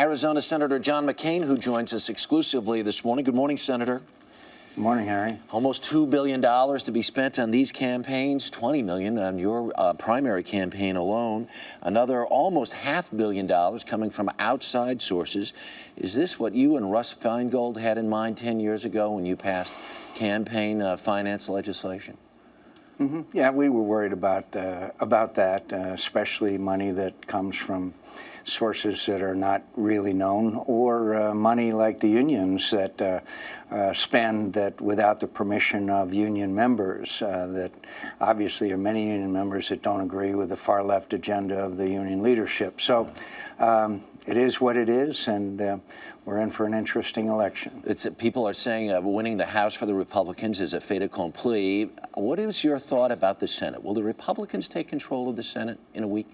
Arizona Senator John McCain, who joins us exclusively this morning. Good morning, Senator. Good morning, Harry. Almost $2 billion to be spent on these campaigns, $20 million on your primary campaign alone. Another almost $500 million coming from outside sources. Is this what you and Russ Feingold had in mind 10 years ago when you passed campaign finance legislation? Mm-hmm. Yeah, we were worried about that, especially money that comes from sources that are not really known, or money like the unions that spend that without the permission of union members. That obviously are many union members that don't agree with the far left agenda of the union leadership. So it is what it is, and we're in for an interesting election. People are saying winning the House for the Republicans is a fait accompli. What is your thought about the Senate? Will the Republicans take control of the Senate in a week?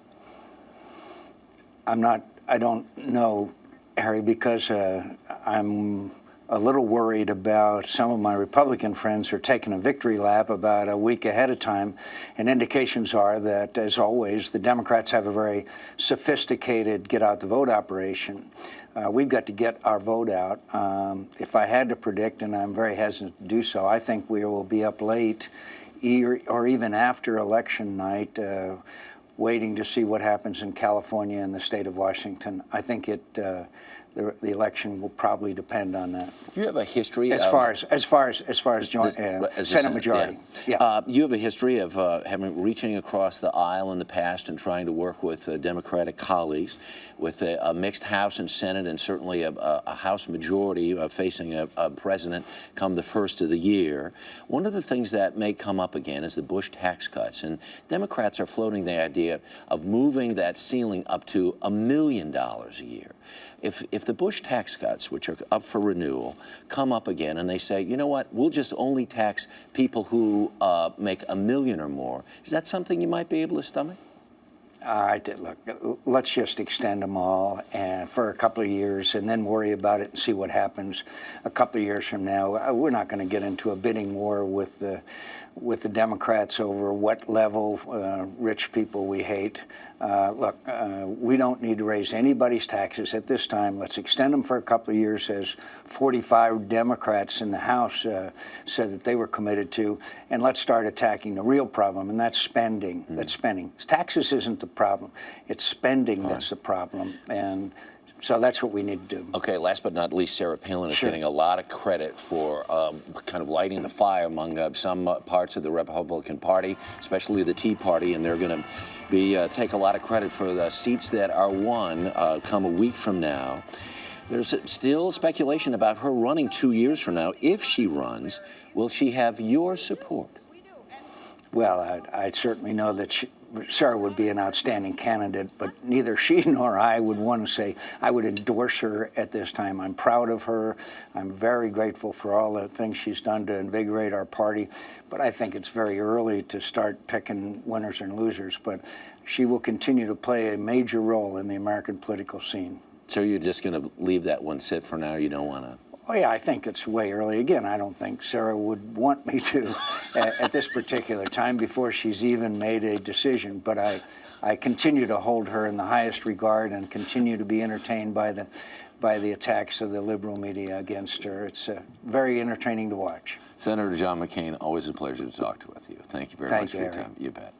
I don't know, Harry, because I'm a little worried about some of my Republican friends who are taking a victory lap about a week ahead of time. And indications are that, as always, the Democrats have a very sophisticated get-out-the-vote operation. We've got to get our vote out. If I had to predict, and I'm very hesitant to do so, I think we will be up late or even after election night, waiting to see what happens in California and the state of Washington. I think the election will probably depend on that. You have a history as far as Senate majority. Yeah. You have a history of reaching across the aisle in the past and trying to work with Democratic colleagues, with a mixed House and Senate, and certainly a House majority facing a president come the first of the year. One of the things that may come up again is the Bush tax cuts, and Democrats are floating the idea of moving that ceiling up to $1 million a year. If the Bush tax cuts, which are up for renewal, come up again and they say, you know what, we'll just only tax people who make $1 million or more, is that something you might be able to stomach? Look, let's just extend them all for a couple of years and then worry about it and see what happens a couple of years from now. We're not going to get into a bidding war with the Democrats over what level rich people we hate. Look, we don't need to raise anybody's taxes at this time. Let's extend them for a couple of years, as 45 Democrats in the House said that they were committed to, and let's start attacking the real problem, and that's spending. That's spending. Taxes isn't the problem. It's spending that's the problem, and so that's what we need to do. Okay, last but not least, Sarah Palin is getting a lot of credit for kind of lighting the fire among some parts of the Republican Party, especially the Tea Party, and they're going to take a lot of credit for the seats that are won come a week from now. There's still speculation about her running 2 years from now. If she runs, will she have your support? Well, I certainly know that Sarah would be an outstanding candidate, but neither she nor I would want to say I would endorse her at this time. I'm proud of her. I'm very grateful for all the things she's done to invigorate our party, but I think it's very early to start picking winners and losers. But she will continue to play a major role in the American political scene. So you're just going to leave that one sit for now? You don't want to? Oh, yeah, I think it's way early. Again, I don't think Sarah would want me to at this particular time before she's even made a decision. But I continue to hold her in the highest regard and continue to be entertained by the attacks of the liberal media against her. It's very entertaining to watch. Senator John McCain, always a pleasure to talk with you. Thank you very much for your time. You bet.